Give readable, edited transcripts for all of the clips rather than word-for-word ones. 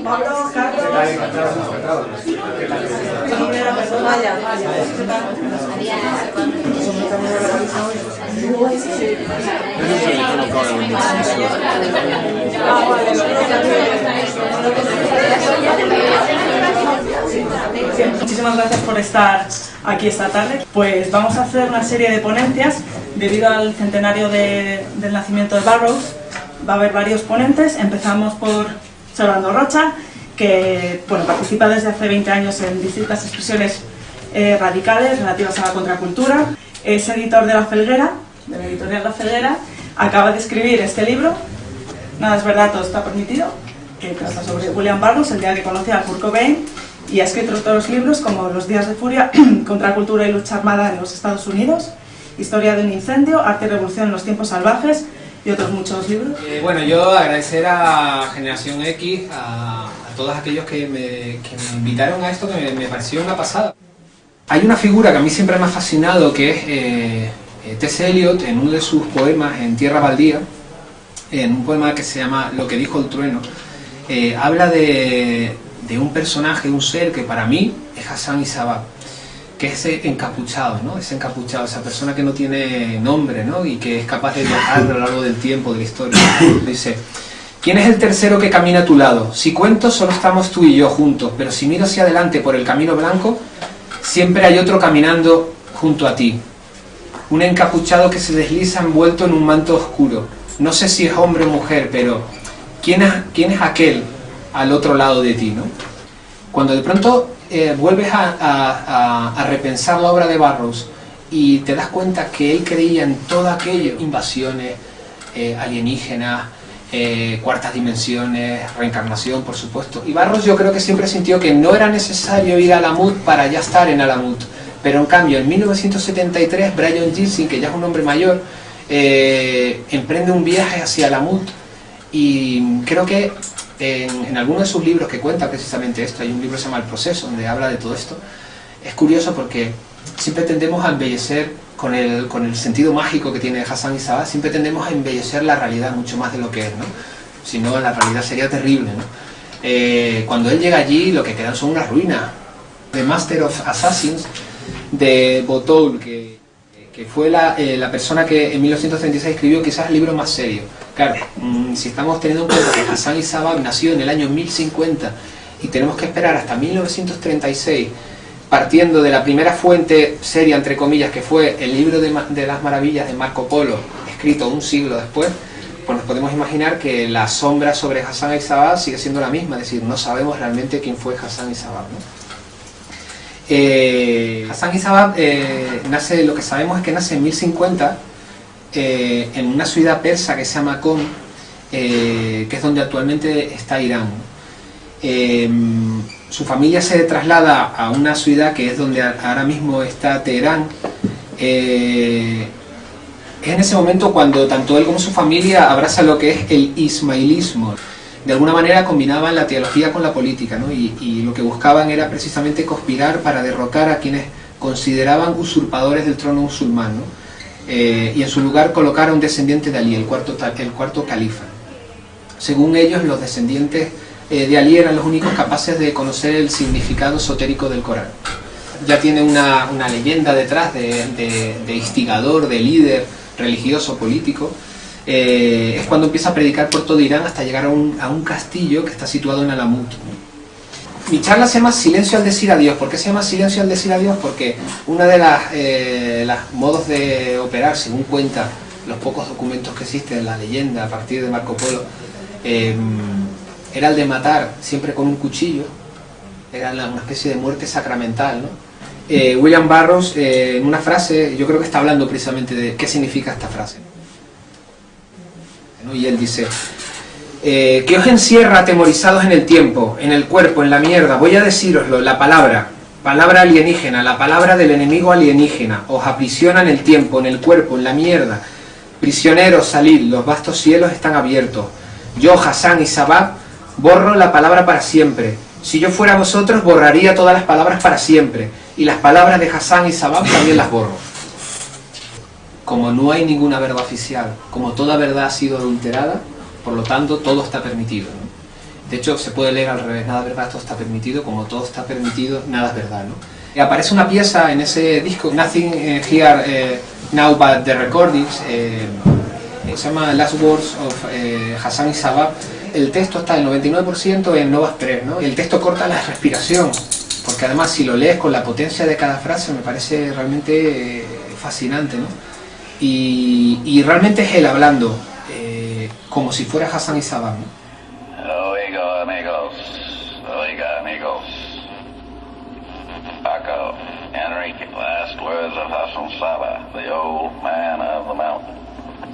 Pablo, Carlos. Vaya, muchísimas gracias por estar aquí esta tarde. Pues vamos a hacer una serie de ponencias debido al centenario del nacimiento de Burroughs. Va a haber varios ponentes. Empezamos por Servando Rocha, que participa desde hace 20 años en distintas expresiones radicales relativas a la contracultura. Es editor de La Felguera, de la editorial La Felguera. Acaba de escribir este libro, Nada es verdad, todo está permitido, que trata sobre William Burroughs, el día que conoció a Kurt Cobain, y ha escrito otros libros como Los días de furia, Contracultura y lucha armada en los Estados Unidos, Historia de un incendio, Arte y revolución en los tiempos salvajes, y otros muchos libros. Yo agradecer a Generación X, a todos aquellos que me invitaron a esto, que me pareció una pasada. Hay una figura que a mí siempre me ha fascinado, que es T.S. Eliot, en uno de sus poemas, En tierra baldía, en un poema que se llama Lo que dijo el trueno, habla de un personaje, un ser que para mí es Hassan y Sabah, que es encapuchado, ¿no? Ese encapuchado, esa persona que no tiene nombre, ¿no? Y que es capaz de viajar a lo largo del tiempo, de la historia. Dice: ¿quién es el tercero que camina a tu lado? Si cuento, solo estamos tú y yo juntos, pero si miro hacia adelante por el camino blanco, siempre hay otro caminando junto a ti. Un encapuchado que se desliza envuelto en un manto oscuro. No sé si es hombre o mujer, pero ¿quién es aquel al otro lado de ti, ¿no? Cuando de pronto vuelves a repensar la obra de Burroughs y te das cuenta que él creía en todo aquello, invasiones, alienígenas, cuartas dimensiones, reencarnación, por supuesto. Y Burroughs yo creo que siempre sintió que no era necesario ir a Alamut para ya estar en Alamut. Pero en cambio, en 1973, Brian Gysin, que ya es un hombre mayor, emprende un viaje hacia Alamut, y creo que en alguno de sus libros que cuenta precisamente esto, hay un libro que se llama El proceso, donde habla de todo esto. Es curioso porque siempre tendemos a embellecer, con el sentido mágico que tiene Hassan y Sabah, siempre tendemos a embellecer la realidad mucho más de lo que es, ¿no? Si no, la realidad sería terrible, ¿no? Cuando él llega allí, lo que quedan son unas ruinas. The Master of Assassins, de Botoul, que fue la persona que en 1936 escribió quizás el libro más serio. Claro, si estamos teniendo en cuenta que Hassan y Sabah nació en el año 1050 y tenemos que esperar hasta 1936, partiendo de la primera fuente seria, entre comillas, que fue el libro de las maravillas de Marco Polo, escrito un siglo después, pues nos podemos imaginar que la sombra sobre Hassan y Sabah sigue siendo la misma, es decir, no sabemos realmente quién fue Hassan y Sabah, ¿no? Hassan y Sabah nace, lo que sabemos es que nace en 1050 en una ciudad persa que se llama Qom, que es donde actualmente está Irán. Su familia se traslada a una ciudad que es donde ahora mismo está Teherán. Es en ese momento cuando tanto él como su familia abrazan lo que es el ismailismo. De alguna manera combinaban la teología con la política, ¿no? Y lo que buscaban era precisamente conspirar para derrocar a quienes consideraban usurpadores del trono musulmán, ¿no? Y en su lugar colocar a un descendiente de Ali, el cuarto califa. Según ellos, los descendientes de Ali eran los únicos capaces de conocer el significado esotérico del Corán. Ya tiene una leyenda detrás de instigador, de líder religioso, político. Es cuando empieza a predicar por todo Irán hasta llegar a un castillo que está situado en Alamut. Mi charla se llama Silencio al decir adiós. ¿Por qué se llama Silencio al decir adiós? Porque una de las modos de operar, según cuenta los pocos documentos que existen, la leyenda a partir de Marco Polo, era el de matar siempre con un cuchillo. Era una especie de muerte sacramental, ¿no? William Burroughs, en una frase, yo creo que está hablando precisamente de qué significa esta frase, ¿no? Y él dice: ¿qué os encierra atemorizados en el tiempo, en el cuerpo, en la mierda? Voy a decíroslo, la palabra alienígena, la palabra del enemigo alienígena, os aprisiona en el tiempo, en el cuerpo, en la mierda. Prisioneros, salid, los vastos cielos están abiertos. Yo, Hassan y Sabah, borro la palabra para siempre. Si yo fuera vosotros, borraría todas las palabras para siempre, y las palabras de Hassan y Sabah también las borro. Como no hay ninguna verdad oficial, como toda verdad ha sido adulterada, por lo tanto todo está permitido, ¿no? De hecho, se puede leer al revés, nada es verdad, todo está permitido, como todo está permitido, nada es verdad, ¿no? Y aparece una pieza en ese disco, Nothing Here Now But The Recordings, se llama Last Words of Hassan y Sabah. El texto está el 99% en Novas Press, ¿no? Y el texto corta la respiración, porque además si lo lees con la potencia de cada frase me parece realmente fascinante, ¿no? Y realmente es él hablando, como si fuera Hassan y Sabah, ¿no? Oiga, amigos. Oiga, amigos. Paco, Enrique, last words of Hassan Sabah, the old man of the mountain.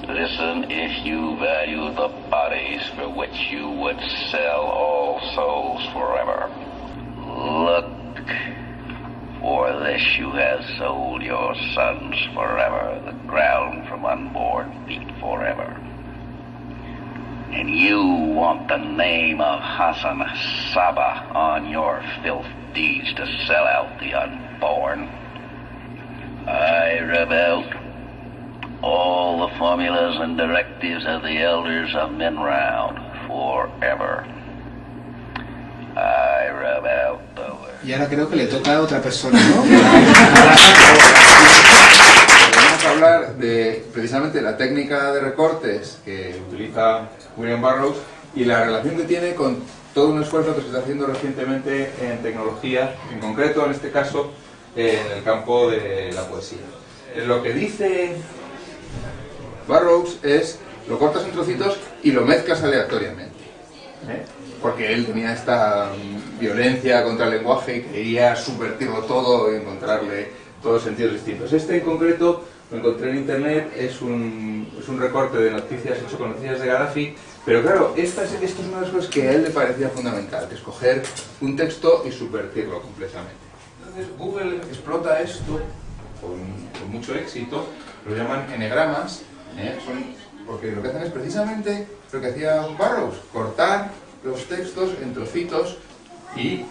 Listen, if you value the bodies for which you would sell all souls forever. Look, for this you have sold your sons forever, the ground from unborn feet forever. And you want the name of Hassan Sabah on your filth deeds to sell out the unborn. I rub out all the formulas and directives of the elders of Minround forever. I rub out the... Y ahora creo que le toca a otra persona, ¿no? Vamos a hablar de precisamente la técnica de recortes que utiliza William Burroughs y la relación que tiene con todo un esfuerzo que se está haciendo recientemente en tecnología, en concreto, en este caso, en el campo de la poesía. Lo que dice Burroughs es, lo cortas en trocitos y lo mezclas aleatoriamente, porque él tenía esta violencia contra el lenguaje y quería subvertirlo todo y encontrarle todos sentidos distintos. Este en concreto lo encontré en internet, es un recorte de noticias hecho con noticias de Gaddafi, pero claro, esto es una de las cosas que a él le parecía fundamental, que es coger un texto y subvertirlo completamente. Entonces Google explota esto con mucho éxito, lo llaman enegramas, porque lo que hacen es precisamente lo que hacía Burroughs, cortar los textos en trocitos y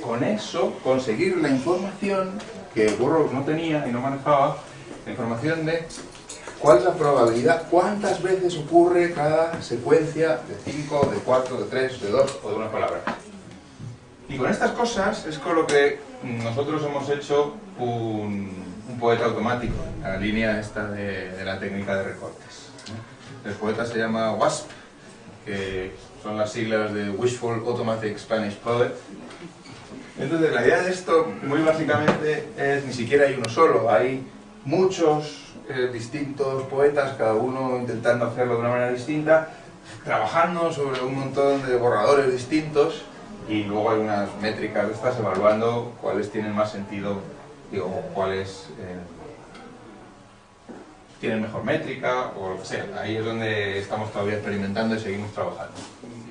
con eso conseguir la información que Burroughs no tenía y no manejaba, la información de cuál es la probabilidad, cuántas veces ocurre cada secuencia de 5, de 4, de 3, de 2 o de una palabra. Y con estas cosas es con lo que nosotros hemos hecho un poeta automático, la línea esta de la técnica de recortes. El poeta se llama WASP, que son las siglas de Wishful Automatic Spanish Poet. Entonces la idea de esto muy básicamente es, ni siquiera hay uno solo, hay muchos distintos poetas, cada uno intentando hacerlo de una manera distinta, trabajando sobre un montón de borradores distintos, y luego hay unas métricas de estas evaluando cuáles tienen más sentido, digo, cuáles tienen mejor métrica o lo que sea. Ahí es donde estamos todavía experimentando y seguimos trabajando.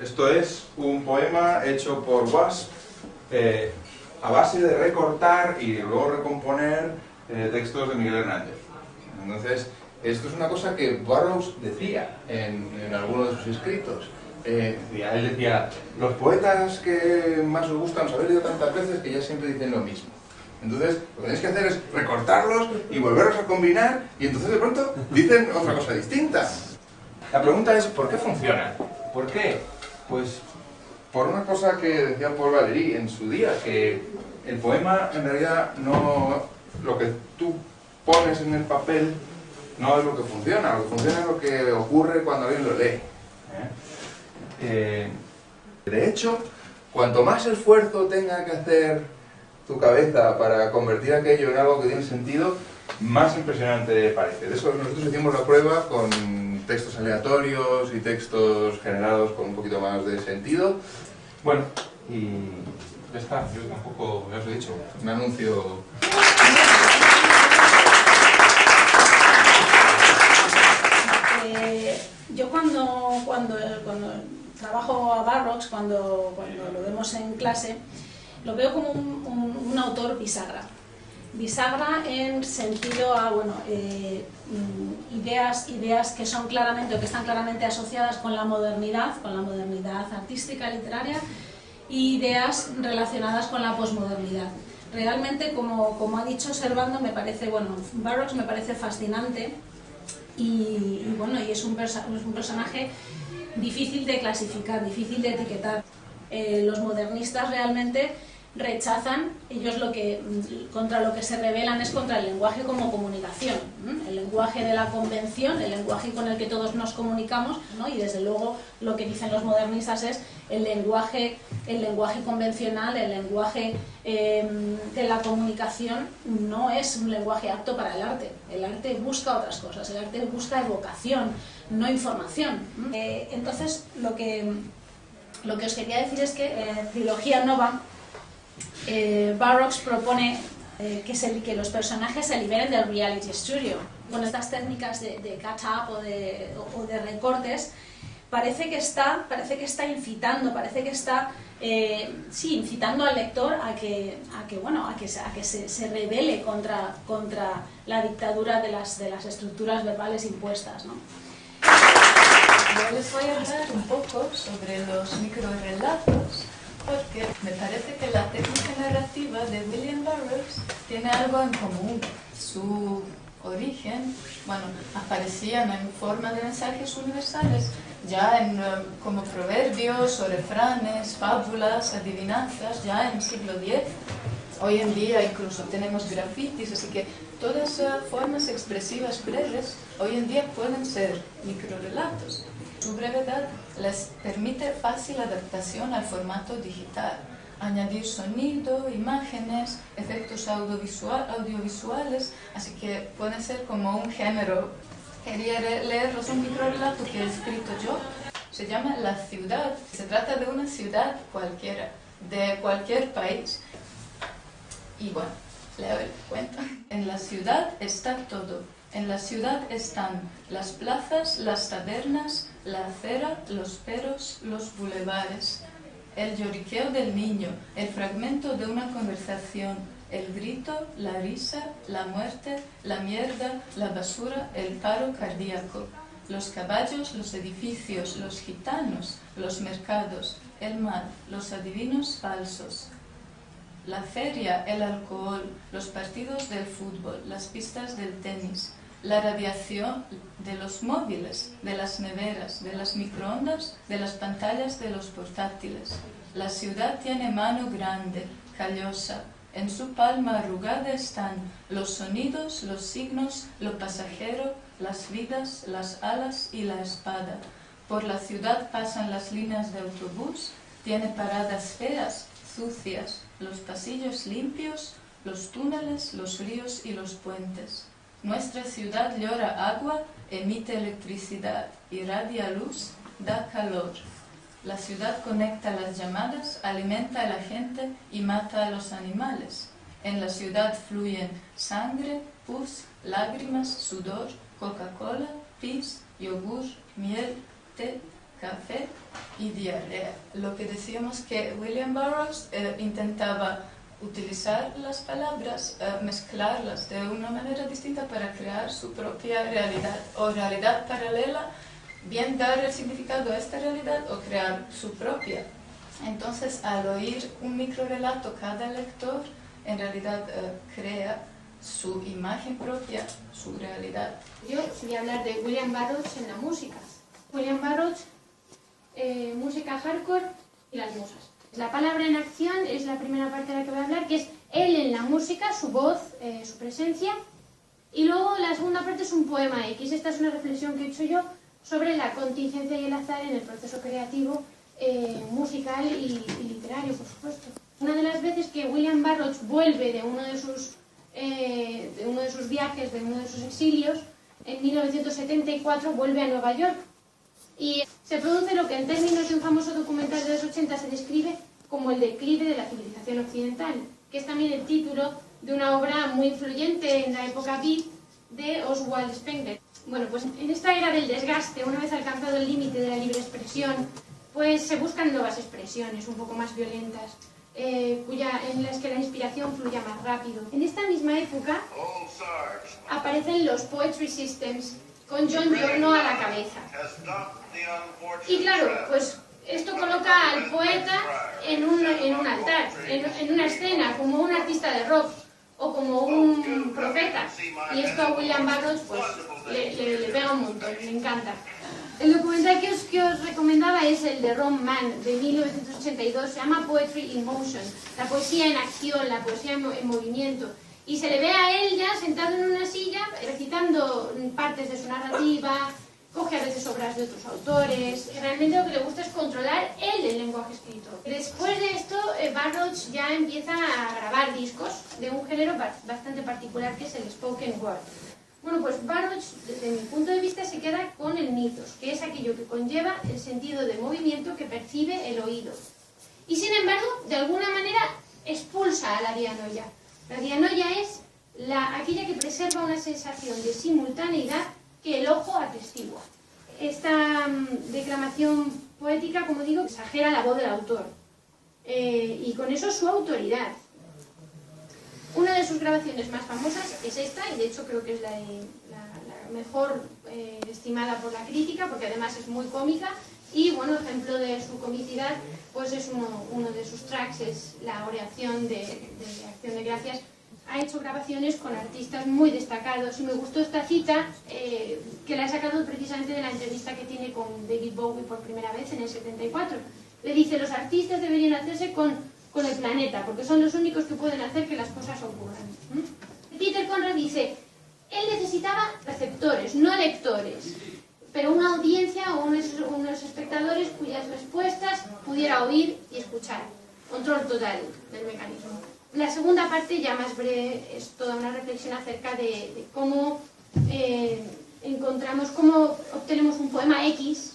Esto es un poema hecho por Wasp a base de recortar y luego recomponer textos de Miguel Hernández. Entonces, esto es una cosa que Burroughs decía en alguno de sus escritos. Él decía, los poetas que más os gustan os habéis leído tantas veces que ya siempre dicen lo mismo. Entonces, lo que tenéis que hacer es recortarlos y volverlos a combinar y entonces de pronto dicen otra cosa distinta. La pregunta es, ¿por qué funciona? ¿Por qué? Pues por una cosa que decía Paul Valéry en su día, que el poema en realidad no... lo que tú pones en el papel no es lo que funciona es lo que ocurre cuando alguien lo lee. De hecho, cuanto más esfuerzo tenga que hacer tu cabeza para convertir aquello en algo que tiene sentido, más impresionante parece. De eso nosotros hicimos la prueba con textos aleatorios y textos generados con un poquito más de sentido. Bueno, y ya está, yo tampoco, ya os he dicho, un anuncio... Yo cuando trabajo a Burroughs, cuando lo vemos en clase, lo veo como un autor bisagra. Bisagra en sentido a ideas que son claramente o que están claramente asociadas con la modernidad artística, literaria, y ideas relacionadas con la posmodernidad. Realmente, como ha dicho Servando, me parece, Burroughs me parece fascinante y es un personaje difícil de clasificar, difícil de etiquetar. Los modernistas realmente rechazan, ellos contra lo que se rebelan es contra el lenguaje como comunicación, el lenguaje de la convención, el lenguaje con el que todos nos comunicamos, ¿no? Y desde luego lo que dicen los modernistas es el lenguaje convencional, el lenguaje de la comunicación no es un lenguaje apto para el arte busca otras cosas, el arte busca evocación, no información. Entonces lo que os quería decir es que Trilogía Nova, Burroughs propone que los personajes se liberen del reality studio. Con estas técnicas de cut-up o de recortes, parece que está incitando, incitando al lector a que se rebele contra la dictadura de las estructuras verbales impuestas, ¿no? Yo les voy a hablar un poco sobre los microrelatos, porque me parece que la técnica narrativa de William Burroughs tiene algo en común. Su origen, aparecían en forma de mensajes universales, ya como proverbios o refranes, fábulas, adivinanzas, ya en el siglo X. Hoy en día incluso tenemos grafitis, así que todas formas expresivas breves hoy en día pueden ser microrelatos. Su brevedad les permite fácil adaptación al formato digital, añadir sonido, imágenes, efectos audiovisuales, así que pueden ser como un género. Quería leeros un microrelato que he escrito yo, se llama La ciudad. Se trata de una ciudad cualquiera, de cualquier país. Y bueno, leo el cuento. En la ciudad está todo. En la ciudad están las plazas, las tabernas, la acera, los peros, los bulevares, el lloriqueo del niño, el fragmento de una conversación, el grito, la risa, la muerte, la mierda, la basura, el paro cardíaco, los caballos, los edificios, los gitanos, los mercados, el mar, los adivinos falsos, la feria, el alcohol, los partidos del fútbol, las pistas del tenis, la radiación de los móviles, de las neveras, de las microondas, de las pantallas de los portátiles. La ciudad tiene mano grande, callosa. En su palma arrugada están los sonidos, los signos, lo pasajero, las vidas, las alas y la espada. Por la ciudad pasan las líneas de autobús, tiene paradas feas, sucias, los pasillos limpios, los túneles, los ríos y los puentes. Nuestra ciudad llora agua, emite electricidad, irradia luz, da calor. La ciudad conecta las llamadas, alimenta a la gente y mata a los animales. En la ciudad fluyen sangre, pus, lágrimas, sudor, Coca-Cola, pis, yogur, miel, té, café y diarrea. Lo que decíamos que William Burroughs intentaba utilizar las palabras, mezclarlas de una manera distinta para crear su propia realidad o realidad paralela, bien dar el significado a esta realidad o crear su propia. Entonces, al oír un microrelato, cada lector en realidad crea su imagen propia, su realidad. Yo voy a hablar de William Burroughs en la música. William Burroughs, música hardcore y las musas. La palabra en acción es la primera parte de la que voy a hablar, que es él en la música, su voz, su presencia. Y luego la segunda parte es un poema X. Esta es una reflexión que he hecho yo sobre la contingencia y el azar en el proceso creativo musical y literario, por supuesto. Una de las veces que William Burroughs vuelve de uno de sus viajes, de uno de sus exilios, en 1974 vuelve a Nueva York. Y se produce lo que en términos de un famoso documental de los 80 se describe como el declive de la civilización occidental, que es también el título de una obra muy influyente en la época beat de Oswald Spengler. Bueno, pues en esta era del desgaste, una vez alcanzado el límite de la libre expresión, pues se buscan nuevas expresiones un poco más violentas, en las que la inspiración fluya más rápido. En esta misma época aparecen los Poetry Systems, con John Giorno a la cabeza. Y claro, pues esto coloca al poeta en un altar, en una escena, como un artista de rock o como un profeta. Y esto a William Burroughs pues, le pega un montón, le encanta. El documental que os recomendaba es el de Ron Mann, de 1982, se llama Poetry in Motion, la poesía en acción, la poesía en movimiento. Y se le ve a él ya sentado en una silla, recitando partes de su narrativa, coge a veces obras de otros autores. Realmente lo que le gusta es controlar él el lenguaje escrito. Después de esto, Burroughs ya empieza a grabar discos de un género bastante particular que es el spoken word. Bueno, pues Burroughs, desde mi punto de vista, se queda con el mitos, que es aquello que conlleva el sentido de movimiento que percibe el oído. Y sin embargo, de alguna manera, expulsa a la dianoia. La dianoia es aquella que preserva una sensación de simultaneidad que el ojo atestigua. Esta declamación poética, como digo, exagera la voz del autor y con eso su autoridad. Una de sus grabaciones más famosas es esta, y de hecho creo que es la mejor estimada por la crítica, porque además es muy cómica, y bueno, ejemplo de su comicidad, pues es uno de sus tracks, es la oración de Acción de Gracias. Ha hecho grabaciones con artistas muy destacados y me gustó esta cita que la he sacado precisamente de la entrevista que tiene con David Bowie por primera vez en el 74. Le dice, los artistas deberían hacerse con el planeta, porque son los únicos que pueden hacer que las cosas ocurran. Peter Conrad dice, él necesitaba receptores, no lectores, pero una audiencia o unos espectadores cuyas respuestas pudiera oír y escuchar. Control total del mecanismo. La segunda parte, ya más breve, es toda una reflexión acerca de cómo cómo obtenemos un poema X,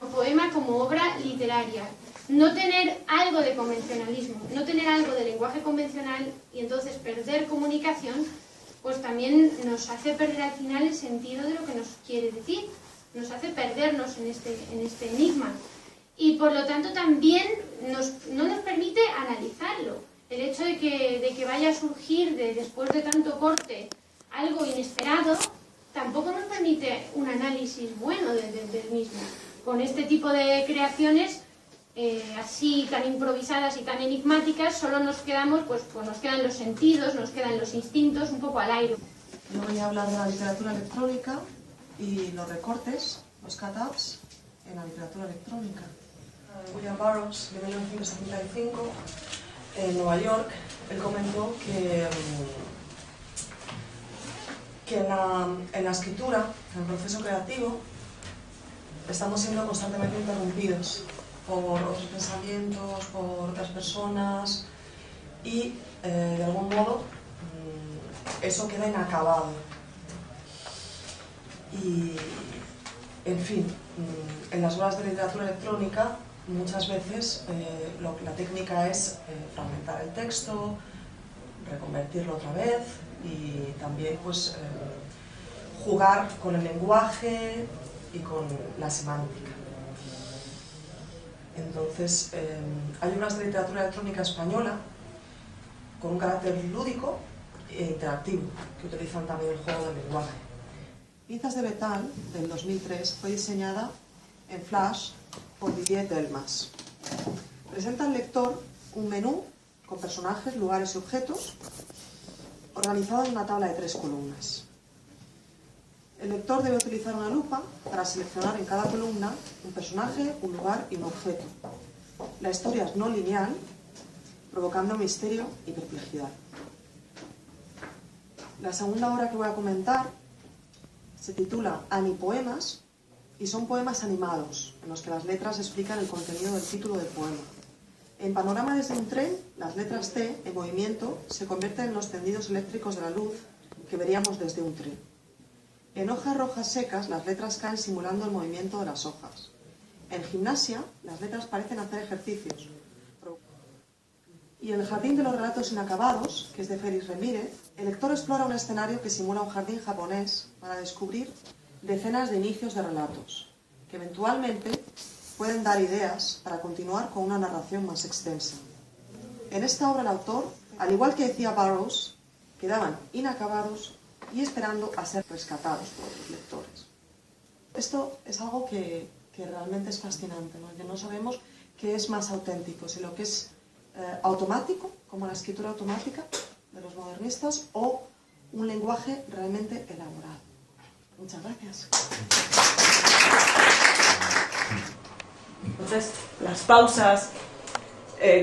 o poema como obra literaria. No tener algo de convencionalismo, no tener algo de lenguaje convencional y entonces perder comunicación, pues también nos hace perder al final el sentido de lo que nos quiere decir, nos hace perdernos en este enigma. Y por lo tanto también no nos permite analizarlo. El hecho de que vaya a surgir después de tanto corte algo inesperado, tampoco nos permite un análisis bueno del mismo. Con este tipo de creaciones, así tan improvisadas y tan enigmáticas, solo nos quedamos, pues nos quedan los sentidos, nos quedan los instintos, un poco al aire. Yo voy a hablar de la literatura electrónica y los recortes, los cut-outs, en la literatura electrónica. William Burroughs, de 1975, en Nueva York, él comentó que en la escritura, en el proceso creativo, estamos siendo constantemente interrumpidos por otros pensamientos, por otras personas y, de algún modo, eso queda inacabado. Y, en fin, en las obras de literatura electrónica muchas veces la técnica es fragmentar el texto, reconvertirlo otra vez y también pues, jugar con el lenguaje y con la semántica. Entonces, hay obras de literatura electrónica española con un carácter lúdico e interactivo, que utilizan también el juego del lenguaje. Pinzas de Betal, del 2003, fue diseñada en Flash por Didier Delmas. Presenta al lector un menú con personajes, lugares y objetos organizado en una tabla de 3 columnas. El lector debe utilizar una lupa para seleccionar en cada columna un personaje, un lugar y un objeto. La historia es no lineal, provocando misterio y perplejidad. La segunda obra que voy a comentar se titula Anipoemas y son poemas animados, en los que las letras explican el contenido del título del poema. En Panorama desde un tren, las letras T, en movimiento, se convierten en los tendidos eléctricos de la luz que veríamos desde un tren. En Hojas rojas secas, las letras caen simulando el movimiento de las hojas. En Gimnasia, las letras parecen hacer ejercicios. Y en El jardín de los relatos inacabados, que es de Félix Remírez, el lector explora un escenario que simula un jardín japonés para descubrir decenas de inicios de relatos, que eventualmente pueden dar ideas para continuar con una narración más extensa. En esta obra el autor, al igual que decía Burroughs, quedaban inacabados y esperando a ser rescatados por otros lectores. Esto es algo que realmente es fascinante, ¿no? Que no sabemos qué es más auténtico, si lo que es automático, como la escritura automática de los modernistas, o un lenguaje realmente elaborado. Muchas gracias. Entonces, las pausas,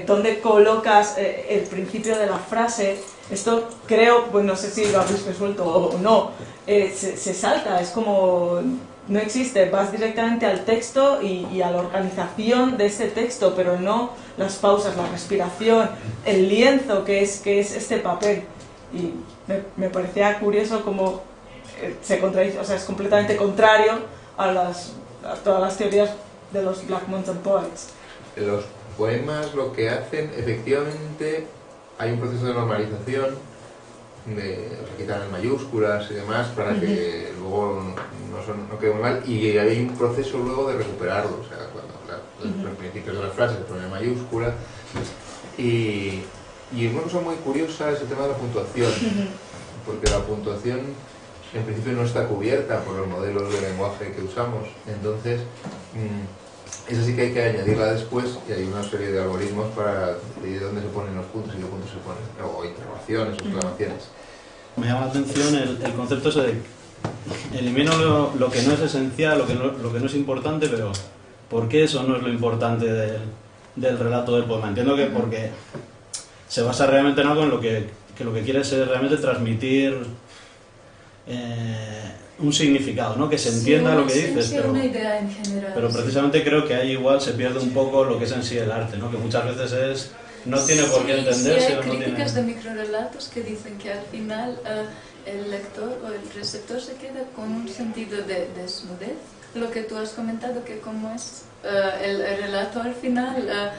dónde colocas el principio de la frase, esto creo, pues no sé si lo habéis resuelto o no, se salta, es como, no existe, vas directamente al texto y a la organización de ese texto, pero no las pausas, la respiración, el lienzo que es este papel. Y me parecía curioso cómo se contradice, o sea, es completamente contrario a todas las teorías de los Black Mountain Poets. Los poemas lo que hacen, efectivamente, hay un proceso de normalización, quitan las mayúsculas y demás para que luego no quede muy mal, y hay un proceso luego de recuperarlo, o sea, cuando los principios de las frases se ponen en mayúscula. Y una cosa muy curiosa es el tema de la puntuación, porque la puntuación en principio no está cubierta por los modelos de lenguaje que usamos, entonces eso sí que hay que añadirla después, y hay una serie de algoritmos para decidir dónde se ponen los puntos y qué puntos se ponen, o interrogaciones o exclamaciones. Me llama la atención el concepto ese de elimino lo que no es esencial, lo que no es importante, pero ¿por qué eso no es lo importante del relato del poema? Entiendo que porque se basa realmente en algo en lo que lo que quiere es realmente transmitir un significado, ¿no? Que se entienda lo que dices, una idea en general, pero precisamente creo que ahí igual se pierde un poco lo que es en sí el arte, ¿no? Que muchas veces no tiene por qué entenderse. Sí, hay no críticas tiene... de microrelatos que dicen que al final el lector o el receptor se queda con un sentido de desnudez. Lo que tú has comentado, que como es el relato al final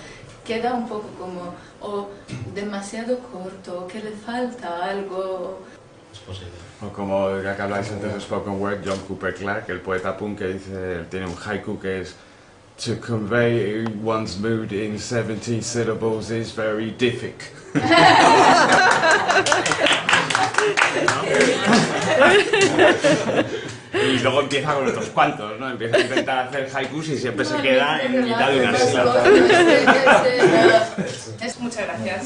queda un poco como o demasiado corto, o que le falta algo. Es posible. O como el que habláis antes de Spoken Word, John Cooper Clarke, el poeta punk, que dice, tiene un haiku que es: to convey one's mood in 70 syllables is very difficult. Y luego empieza con otros cuantos, ¿no? Empieza a intentar hacer haikus y siempre se queda en mitad de una sílaba. Muchas gracias.